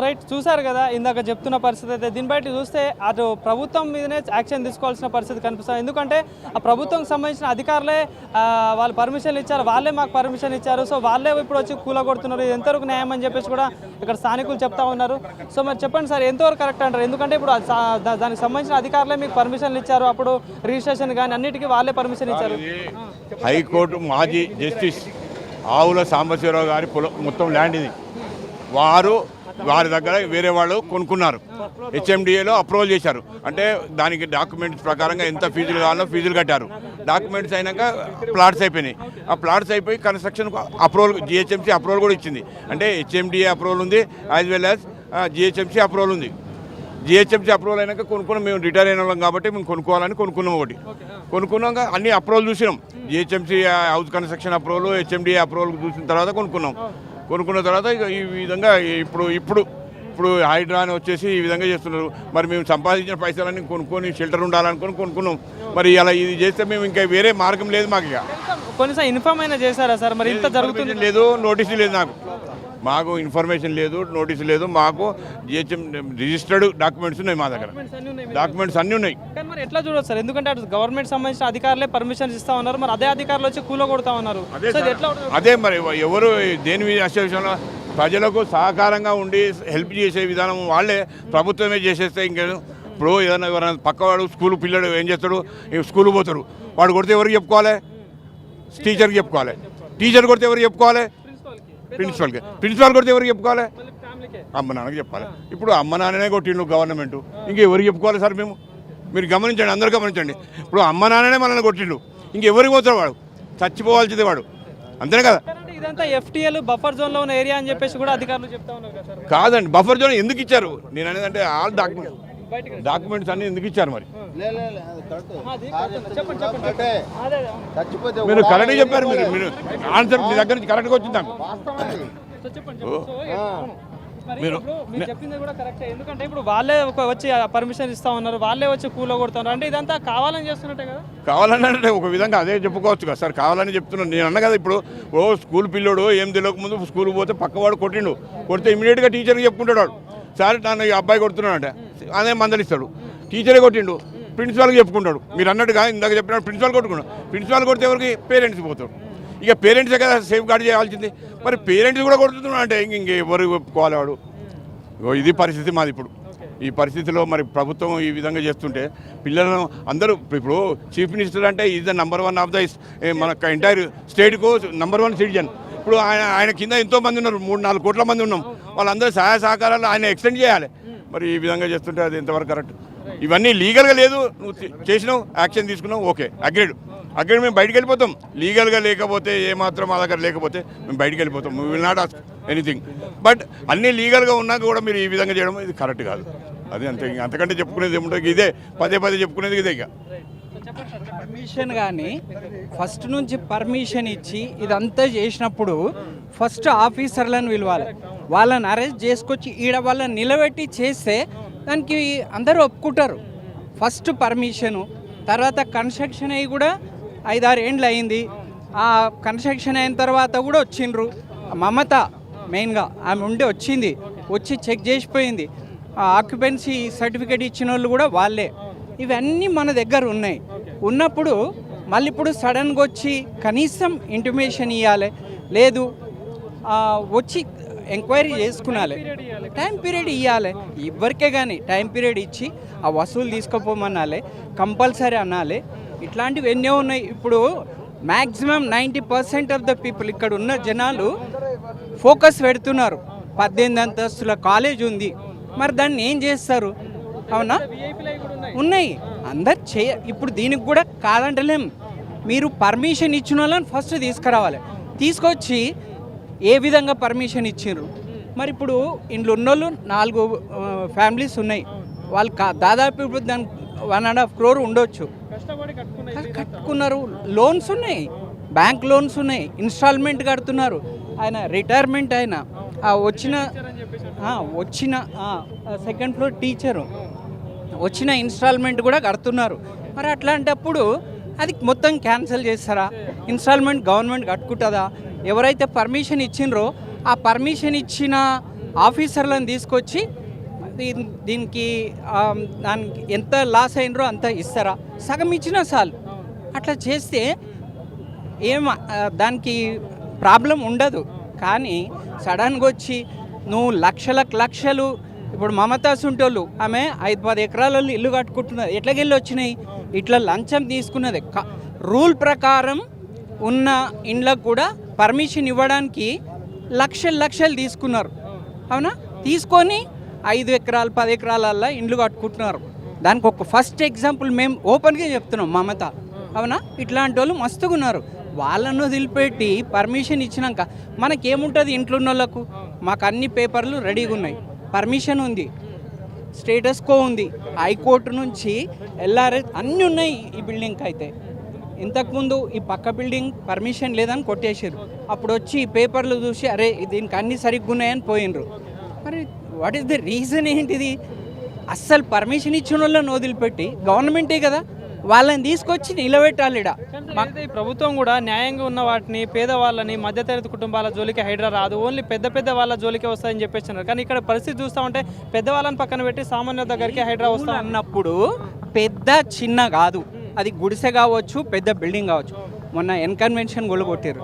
Right చూసారు కదా ఇందాక చెప్తున్న పరిస్థితి అయితే దీన్ని బట్టి చూస్తే అటు ప్రభుత్వం మీదనే యాక్షన్ తీసుకోవాల్సిన పరిస్థితి కనిపిస్తుంది. ఎందుకంటే ఆ ప్రభుత్వంకి సంబంధించిన అధికారులే వాళ్ళు పర్మిషన్ ఇచ్చారు, వాళ్ళే మాకు పర్మిషన్ ఇచ్చారు, సో వాళ్ళే ఇప్పుడు వచ్చి కూలగొడుతున్నారు. ఇది ఎంతవరకు న్యాయం అని చెప్పేసి కూడా ఇక్కడ స్థానికులు చెప్తా ఉన్నారు. సో మరి చెప్పండి సార్, ఎంతవరకు కరెక్ట్ అంటారు? ఎందుకంటే ఇప్పుడు దానికి సంబంధించిన అధికారులే మీకు పర్మిషన్లు ఇచ్చారు, అప్పుడు రిజిస్ట్రేషన్ కానీ అన్నిటికీ వాళ్ళే పర్మిషన్ ఇచ్చారు. హైకోర్టు మాజీ జస్టిస్ ఆవుల సాంబశివరావు గారి మొత్తం ల్యాండ్ ఇది. వారి దగ్గర వేరే వాళ్ళు కొనుక్కున్నారు, హెచ్ఎండిఏలో అప్రూవల్ చేశారు. అంటే దానికి డాక్యుమెంట్స్ ప్రకారంగా ఎంత ఫీజులు కావాలో ఫీజులు కట్టారు. డాక్యుమెంట్స్ అయినాక ప్లాట్స్ అయిపోయినాయి. ఆ ప్లాట్స్ అయిపోయి కన్స్ట్రక్షన్ అప్రూవల్ జిహెచ్ఎంసీ అప్రూవల్ కూడా ఇచ్చింది. అంటే హెచ్ఎండిఏ అప్రూవల్ ఉంది, as well as GHMC approval ఉంది. జిహెచ్ఎంసీ అప్రూవల్ అయినాక కొనుక్కున్నాం. మేము రిటైర్ అయిన వాళ్ళం కాబట్టి మేము కొనుక్కోవాలని కొనుక్కున్నాం. ఒకటి కొనుక్కున్నాక అన్ని అప్రూవల్ చూసినాం. GHMC house construction approval, HMDA approval చూసిన తర్వాత కొనుక్కున్న తర్వాత ఇక ఈ విధంగా ఇప్పుడు హైడ్రా అని వచ్చేసి ఈ విధంగా చేస్తున్నారు. మరి మేము సంపాదించిన పైసలన్నీ కొనుక్కొని షెల్టర్ ఉండాలనుకొని కొనుక్కున్నాం. మరి అలా ఇది చేస్తే మేము ఇంకా వేరే మార్గం లేదు మాకు. ఇక కొన్నిసార్లు ఇన్ఫార్మ్ అయినా చేశారా సార్? మరి ఇంత జరుగుతుంది లేదు, నోటీసు లేదు, మాకు ఇన్ఫర్మేషన్ లేదు, నోటీసు లేదు. మాకు జిహెచ్ఎం రిజిస్టర్డ్ డాక్యుమెంట్స్ ఉన్నాయి, మా దగ్గర డాక్యుమెంట్స్ అన్నీ ఉన్నాయి. కానీ మరి ఎట్లా చూడొచ్చు సార్? ఎందుకంటే అటు గవర్నమెంట్ సంబంధించిన అధికారులే పర్మిషన్ ఇస్తా ఉన్నారు, మరి అదే అధికారులు వచ్చి కూలగొడతా ఉన్నారు. అదే మరి ఎవరు దేని విషయంలో ప్రజలకు సహకారంగా ఉండి హెల్ప్ చేసే విధానం వాళ్ళే ప్రభుత్వమే చేసేస్తే ఇంకేం. ఇప్పుడు ఏదైనా ఎవరైనా పక్కవాడు స్కూల్ పిల్లడు ఏం చేస్తాడు, స్కూల్ పోతాడు, వాడు కొడితే ఎవరికి చెప్పుకోవాలి? టీచర్కి చెప్పుకోవాలి. టీచర్ కొడితే ఎవరికి చెప్పుకోవాలి? ప్రిన్సిపాల్ కొడితే ఎవరికి చెప్పుకోవాలి? అమ్మ నాన్నకి చెప్పాలి. ఇప్పుడు అమ్మ నాన్ననే కొట్టిండు గవర్నమెంట్, ఇంకెవరికి చెప్పుకోవాలి సార్? మీరు గమనించండి, అందరూ గమనించండి. ఇప్పుడు అమ్మ నాన్ననే మనల్ని కొట్టిండు, ఇంకెవరికి పోతాడు? వాడు చచ్చిపోవాల్సిందే వాడు, అంతేనే కదా? ఇదంతా ఎఫ్టీఎల్ బఫర్ జోన్ లో ఉన్న ఏరియా అని చెప్పేసి కూడా అధికారులు చెప్తా ఉన్నారు. కాదండి, బఫర్ జోన్ ఎందుకు ఇచ్చారు? నేను అనేదంటే ఆల్ డాక్యుమెంట్స్ అన్ని ఎందుకు ఇచ్చారు? మరి మీరు కరెక్ట్గా చెప్పారు. మీరు ఆన్సర్ మీ దగ్గర నుంచి కరెక్ట్గా వచ్చింది నాకు. మీరు చెప్పింది కూడా కరెక్టే. ఎందుకంటే ఇప్పుడు వాళ్ళే వచ్చి పర్మిషన్ ఇస్తా ఉన్నారు, వాళ్ళే వచ్చి కూలగొడుతున్నారు. అంటే ఇదంతా కావాలని చేస్తున్నట్టే కదా? కావాలని అంటే ఒక విధంగా అదే చెప్పుకోవచ్చు కదా సార్. కావాలని చెప్తున్నాను నేను అన్న కదా. ఇప్పుడు స్కూల్ పిల్లోడు ఏం తెలియక ముందు స్కూల్కి పోతే పక్కవాడు కొడితే ఇమీడియట్గా టీచర్కి చెప్పుకుంటాడు. వాడు సార్ నన్ను అబ్బాయి కొడుతున్నాడు అంటే అదే మందలిస్తాడు. టీచరే కొట్టిండు, ప్రిన్సిపాల్కి చెప్పుకుంటాడు. మీరు అన్నట్టుగా ఇందాక చెప్పినట్టు ప్రిన్సిపాల్ కొట్టుకున్నాడు. ప్రిన్సిపాల్ కొడితే ఎవరికి? పేరెంట్స్ పోతాడు. ఇక పేరెంట్సే కదా సేఫ్ గార్డ్ చేయాల్సింది. మరి పేరెంట్స్ కూడా కొడుతున్నాడు అంటే ఇంకెవరు ఒప్పుకోవాలి? వాడు ఇది పరిస్థితి మాది ఇప్పుడు. ఈ పరిస్థితిలో మరి ప్రభుత్వం ఈ విధంగా చేస్తుంటే పిల్లలను అందరూ, ఇప్పుడు చీఫ్ మినిస్టర్ అంటే ఈజ్ ద #1 ఆఫ్ ద మన ఎంటైర్ స్టేట్కు #1 సిటిజన్. ఇప్పుడు ఆయన కింద ఎంతోమంది ఉన్నారు, 3-4 కోట్ల మంది ఉన్నాం. వాళ్ళందరూ సహాయ సహకారాలు ఆయన ఎక్స్టెండ్ చేయాలి. మరి ఈ విధంగా చేస్తుంటే అది ఎంతవరకు కరెక్ట్? ఇవన్నీ లీగల్గా లేదు. నువ్వు చేసినావు, యాక్షన్ తీసుకున్నావు, ఓకే, అగ్రీడ్. మేము బయటకు వెళ్ళిపోతాం. లీగల్గా లేకపోతే ఏమాత్రం మా దగ్గర లేకపోతే మేము బయటకు వెళ్ళిపోతాం. We will not ask anything. But అన్నీ లీగల్గా ఉన్నాక కూడా మీరు ఈ విధంగా చేయడం ఇది కరెక్ట్ కాదు. అది అంతే, అంతకంటే చెప్పుకునేది ఏముంటుంది? ఇదే పదే చెప్పుకునేది ఇదే. ఇక పర్మిషన్ కానీ ఫస్ట్ నుంచి పర్మిషన్ ఇచ్చి ఇదంతా చేసినప్పుడు ఫస్ట్ ఆఫీసర్లను పిలవాలి, వాళ్ళని అరెస్ట్ చేసుకొచ్చి ఈడ వాళ్ళని నిలబెట్టి చేస్తే దానికి అందరూ ఒప్పుకుంటారు. ఫస్ట్ పర్మిషను, తర్వాత కన్స్ట్రక్షన్ అయ్యి కూడా 5-6 ఏండ్లు అయింది. ఆ కన్స్ట్రక్షన్ అయిన తర్వాత కూడా వచ్చిండ్రు. మమత మెయిన్గా ఆమె వచ్చి చెక్ చేసిపోయింది. ఆక్యుపెన్సీ సర్టిఫికేట్ ఇచ్చిన వాళ్ళు కూడా వాళ్ళే. ఇవన్నీ మన దగ్గర ఉన్నప్పుడు మళ్ళీ ఇప్పుడు సడన్గా వచ్చి కనీసం ఇంటిమేషన్ ఇవ్వాలి, లేదు వచ్చి ఎంక్వైరీ చేసుకునాలి, టైం పీరియడ్ ఇవ్వాలి. ఎవరికే కానీ టైం పీరియడ్ ఇచ్చి ఆ వసూలు తీసుకుపోమనాలి, కంపల్సరీ అనాలి. ఇట్లాంటివి ఎన్నో ఉన్నాయి. ఇప్పుడు మ్యాక్సిమం 90% ఆఫ్ ద పీపుల్ ఇక్కడ ఉన్న జనాలు ఫోకస్ పెడుతున్నారు. 18 అంతస్తుల కాలేజ్ ఉంది, మరి దాన్ని ఏం చేస్తారు? అవునా, ఉన్నాయి అందరు ఇప్పుడు దీనికి కూడా కాదంటలేం. మీరు పర్మిషన్ ఇచ్చిన వాళ్ళని ఫస్ట్ తీసుకురావాలి, తీసుకొచ్చి ఏ విధంగా పర్మిషన్ ఇచ్చిండ్రు. మరి ఇప్పుడు ఇంట్లో ఉన్నోళ్ళు 4 ఫ్యామిలీస్ ఉన్నాయి, వాళ్ళు దాదాపు ఇప్పుడు దానికి 1.5 crore ఉండొచ్చు, కట్టుకున్నారు. లోన్స్ ఉన్నాయి, బ్యాంక్ లోన్స్ ఉన్నాయి, ఇన్స్టాల్మెంట్ కడుతున్నారు. ఆయన రిటైర్మెంట్ అయినా వచ్చిన సెకండ్ ఫ్లోర్ టీచరు వచ్చిన ఇన్స్టాల్మెంట్ కూడా కడుతున్నారు. మరి అట్లాంటప్పుడు అది మొత్తం క్యాన్సిల్ చేస్తారా? ఇన్స్టాల్మెంట్ గవర్నమెంట్ కట్టుకుంటుందా? ఎవరైతే పర్మిషన్ ఇచ్చిండ్రో ఆ పర్మిషన్ ఇచ్చిన ఆఫీసర్లను తీసుకొచ్చి దీనికి దానికి ఎంత లాస్ అయినరో అంత ఇస్తారా, సగం ఇచ్చినా చాలు. అట్లా చేస్తే దానికి ప్రాబ్లం ఉండదు. కానీ సడన్గా వచ్చి నువ్వు లక్షలు ఇప్పుడు మమతా సుంటోళ్ళు ఆమె 5-10 ఎకరాలలో ఇల్లు కట్టుకుంటున్నది, ఎట్లాగెళ్ళి వచ్చినాయి? ఇట్లా లంచం తీసుకున్నది. రూల్ ప్రకారం ఉన్న ఇండ్లకు కూడా పర్మిషన్ ఇవ్వడానికి లక్షలు తీసుకున్నారు. అవునా? తీసుకొని 5 ఎకరాలు 10 ఎకరాలల్లో ఇండ్లు కట్టుకుంటున్నారు. దానికి ఒక ఫస్ట్ ఎగ్జాంపుల్ మేము ఓపెన్గా చెప్తున్నాం. మమత, అవునా? ఇట్లాంటి వాళ్ళు మస్తుగా ఉన్నారు. వాళ్ళను వదిలిపెట్టి పర్మిషన్ ఇచ్చినాక మనకేముంటుంది? ఇంట్లో ఉన్న వాళ్ళకు మాకు అన్ని పేపర్లు రెడీగా ఉన్నాయి, పర్మిషన్ ఉంది, స్టేటస్ కో ఉంది, హైకోర్టు నుంచి ఎల్ఆర్ఎస్ అన్నీ ఉన్నాయి ఈ బిల్డింగ్కి. అయితే ఇంతకుముందు ఈ పక్క బిల్డింగ్ పర్మిషన్ లేదని కొట్టేసారు. అప్పుడు వచ్చి ఈ పేపర్లు చూసి అరే దీనికి అన్నీ సరిగ్గా ఉన్నాయని పోయినరు. మరి వాట్ ఈస్ ద రీజన్ ఏంటిది? అస్సలు పర్మిషన్ ఇచ్చిన వాళ్ళని వదిలిపెట్టి గవర్నమెంటే కదా వాళ్ళని తీసుకొచ్చి నిలబెట్టాలిడ. ఈ ప్రభుత్వం కూడా న్యాయంగా ఉన్న వాటిని, పేదవాళ్ళని, మధ్యతరగతి కుటుంబాల జోలికి హైడ్రా రాదు, ఓన్లీ పెద్ద వాళ్ళ జోలికి వస్తాయని చెప్పేస్తున్నారు. కానీ ఇక్కడ పరిస్థితి చూస్తూ ఉంటే పెద్దవాళ్ళని పక్కన పెట్టి సామాన్య దగ్గరికి హైడ్రా వస్తా అన్నప్పుడు పెద్ద చిన్న కాదు, అది గుడిసె కావచ్చు, పెద్ద బిల్డింగ్ కావచ్చు. మొన్న కన్వెన్షన్ కొట్టారు.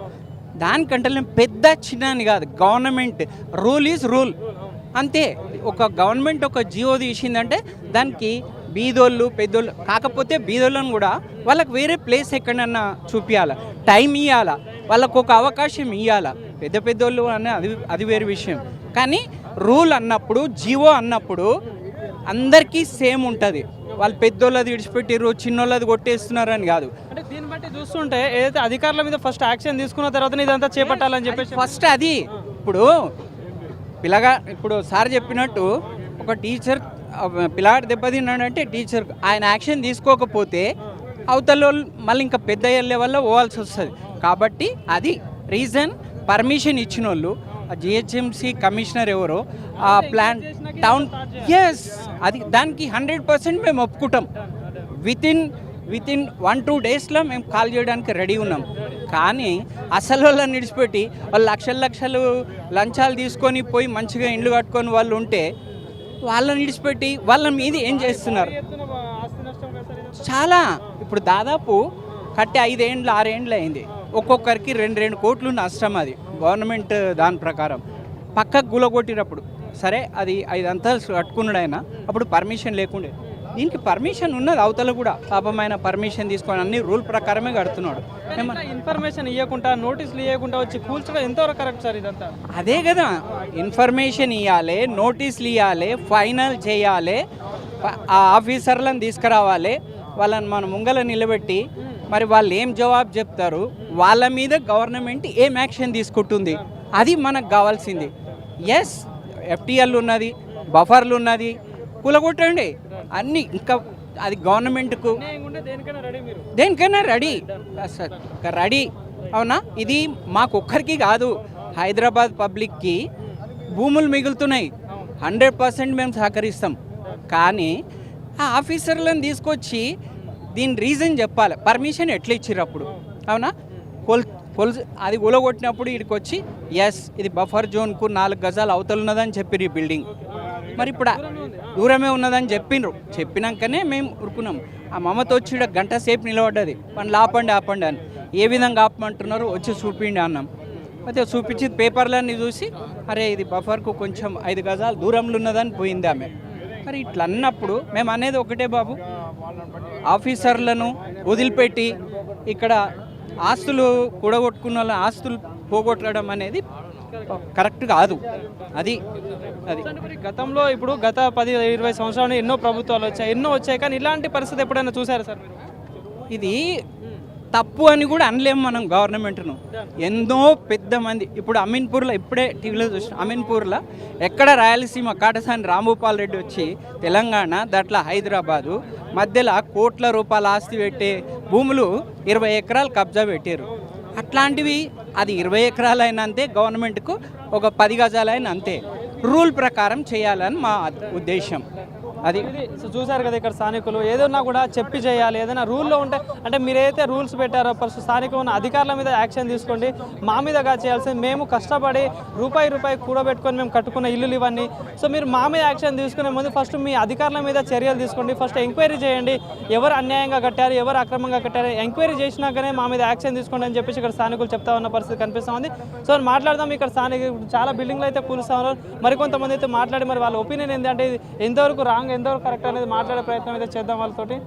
దానికంటే పెద్ద చిన్న అని కాదు, గవర్నమెంట్ రూల్ ఈజ్ రూల్ అంతే. ఒక గవర్నమెంట్ ఒక జియో తీసిందంటే దానికి బీదోళ్ళు పెద్దోళ్ళు కాకపోతే బీదోళ్ళను కూడా వాళ్ళకి వేరే ప్లేస్ ఎక్కడన్నా చూపించాలి, టైం ఇవ్వాలా, వాళ్ళకు ఒక అవకాశం ఇవ్వాలా. పెద్దోళ్ళు అనే అది వేరే విషయం. కానీ రూల్ అన్నప్పుడు, జియో అన్నప్పుడు అందరికీ సేమ్ ఉంటుంది. వాళ్ళు పెద్దోళ్ళది విడిచిపెట్టిర్రు, చిన్నోళ్ళది కొట్టేస్తున్నారు అని కాదు. అంటే దీన్ని బట్టి చూస్తుంటే ఏదైతే అధికారుల మీద ఫస్ట్ యాక్షన్ తీసుకున్న తర్వాత ఇదంతా చేపట్టాలని చెప్పేసి ఫస్ట్ అది. ఇప్పుడు సార్ చెప్పినట్టు ఒక టీచర్ పిల్లాడు దెబ్బతిన్నాడంటే టీచర్ ఆయన యాక్షన్ తీసుకోకపోతే అవతల మళ్ళీ ఇంకా పెద్ద వెళ్ళే వల్ల పోవాల్సి వస్తుంది. కాబట్టి అది రీజన్. పర్మిషన్ ఇచ్చిన వాళ్ళు జిహెచ్ఎంసీ కమిషనర్ ఎవరో ఆ ప్లాన్ టౌన్ ఎస్ అది దానికి 100% మేము ఒప్పుకుంటాం. వితిన్ 1-2 డేస్లో మేము కాల్ చేయడానికి రెడీ ఉన్నాం. కానీ అసలు వాళ్ళని విడిచిపెట్టి వాళ్ళు లక్షలు లంచాలు తీసుకొని పోయి మంచిగా ఇండ్లు కట్టుకొని వాళ్ళు ఉంటే వాళ్ళని విడిచిపెట్టి వాళ్ళ మీద ఏం చేస్తున్నారు? చాలా. ఇప్పుడు దాదాపు కట్టి 5 ఏండ్లు 6 ఏండ్లు అయింది. ఒక్కొక్కరికి 2 కోట్లు నష్టం. అది గవర్నమెంట్ దాని ప్రకారం పక్కకు గులగొట్టినప్పుడు సరే అది 5 అంతస్తులు కట్టుకున్నాడు ఆయన, అప్పుడు పర్మిషన్ లేకుండే. దీనికి పర్మిషన్ ఉన్నది, అవతల కూడా పాపమైన పర్మిషన్ తీసుకొని అన్ని రూల్ ప్రకారమే కడుతున్నాడు. ఇన్ఫర్మేషన్ ఇవ్వకుండా, నోటీసులు ఇవ్వకుండా వచ్చి కూల్చడం ఎంతవరకు కరెక్ట్ సార్? ఇదంతా అదే కదా, ఇన్ఫర్మేషన్ ఇవ్వాలి, నోటీసులు ఇవ్వాలి, ఫైనల్ చేయాలి, ఆ ఆఫీసర్లను తీసుకురావాలి, వాళ్ళని మన ముంగల నిలబెట్టి మరి వాళ్ళు ఏం జవాబు చెప్తారు, వాళ్ళ మీద గవర్నమెంట్ ఏం యాక్షన్ తీసుకుంటుంది, అది మనకు కావాల్సింది. ఎస్ ఎఫ్టీఎల్ ఉన్నది, బఫర్లు ఉన్నది, కూలగొట్టండి అన్నీ. ఇంకా అది గవర్నమెంట్కు దేనికైనా రెడీ రెడీ. అవునా? ఇది మాకు ఒక్కరికి కాదు, హైదరాబాద్ పబ్లిక్కి భూములు మిగులుతున్నాయి. 100% మేము సహకరిస్తాం. కానీ ఆ ఆఫీసర్లను తీసుకొచ్చి దీని రీజన్ చెప్పాలి, పర్మిషన్ ఎట్లా ఇచ్చిర్రు అప్పుడు. అవునా? అది కూలగొట్టినప్పుడు ఇక్కడికి వచ్చి ఎస్ ఇది బఫర్ జోన్కు 4 గజాలు అవతల ఉన్నదని చెప్పిర్రు ఈ బిల్డింగ్. మరి ఇప్పుడు దూరమే ఉన్నదని చెప్పినాకనే మేము ఉరుకున్నాం. ఆ మమత వచ్చి గంట సేపు నిలబడ్డది, పనులు ఆపండి అని. ఏ విధంగా ఆపమంటున్నారు, వచ్చి చూపిండి అన్నాం. అయితే చూపించి పేపర్లన్నీ చూసి అరే ఇది బఫర్కు కొంచెం 5 గజాలు దూరంలో ఉన్నదని పోయింది ఆమె. మరి ఇట్లా అన్నప్పుడు మేము అనేది ఒకటే బాబు, ఆఫీసర్లను వదిలిపెట్టి ఇక్కడ ఆస్తులు కూడగొట్టుకున్న వాళ్ళ ఆస్తులు పోగొట్టడం అనేది కరెక్ట్ కాదు. అది గతంలో ఇప్పుడు గత 10-20 సంవత్సరాలు ఎన్నో ప్రభుత్వాలు వచ్చాయి, కానీ ఇలాంటి పరిస్థితి ఎప్పుడైనా చూసారా సార్? ఇది తప్పు అని కూడా అనలేము మనం గవర్నమెంట్ను. ఎన్నో పెద్ద మంది ఇప్పుడు అమీన్పూర్లో ఇప్పుడే టీవీలో చూసిన అమీన్పూర్లో ఎక్కడ రాయలసీమ కాటసాని రాంభూపాల్ రెడ్డి వచ్చి తెలంగాణ దాంట్లో హైదరాబాదు మధ్యలో కోట్ల రూపాయల ఆస్తి పెట్టే భూములు 20 ఎకరాలు కబ్జా పెట్టారు. అట్లాంటివి అది 20 ఎకరాలైనా అంతే, గవర్నమెంట్కు ఒక 10 గజాలైనా అంతే. రూల్ ప్రకారం చేయాలని మా ఉద్దేశం. అది ఇది సో చూసారు కదా ఇక్కడ స్థానికులు ఏదైనా కూడా చెప్పి చేయాలి, ఏదైనా రూల్లో ఉంటే అంటే మీరైతే రూల్స్ పెట్టారో ఫస్ట్ స్థానికంగా ఉన్న అధికారుల మీద యాక్షన్ తీసుకోండి, మా మీదగా చేయాల్సింది మేము కష్టపడి రూపాయి కూడబెట్టుకొని మేము కట్టుకున్న ఇల్లులు ఇవన్నీ. సో మీరు మా మీద యాక్షన్ తీసుకునే ముందు ఫస్ట్ మీ అధికారుల మీద చర్యలు తీసుకోండి, ఫస్ట్ ఎంక్వైరీ చేయండి, ఎవరు అన్యాయంగా కట్టారు ఎవరు అక్రమంగా కట్టారు ఎంక్వైరీ చేసినాకనే మా మీద యాక్షన్ తీసుకోండి అని చెప్పేసి ఇక్కడ స్థానికులు చెప్తా ఉన్న పరిస్థితి కనిపిస్తూ ఉంది. సో మాట్లాడదాం, ఇక్కడ స్థానికులు చాలా బిల్డింగ్లు అయితే కూలుస్తూ ఉన్నారు, మరికొంతమంది అయితే మాట్లాడి మరి వాళ్ళ ఒపీనియన్ ఏంటంటే ఇది ఎంతవరకు రాంగ్ ఎంతవరకు కరెక్ట్ అనేది మాట్లాడే ప్రయత్నం అయితే చేద్దాం వాళ్ళతోటి.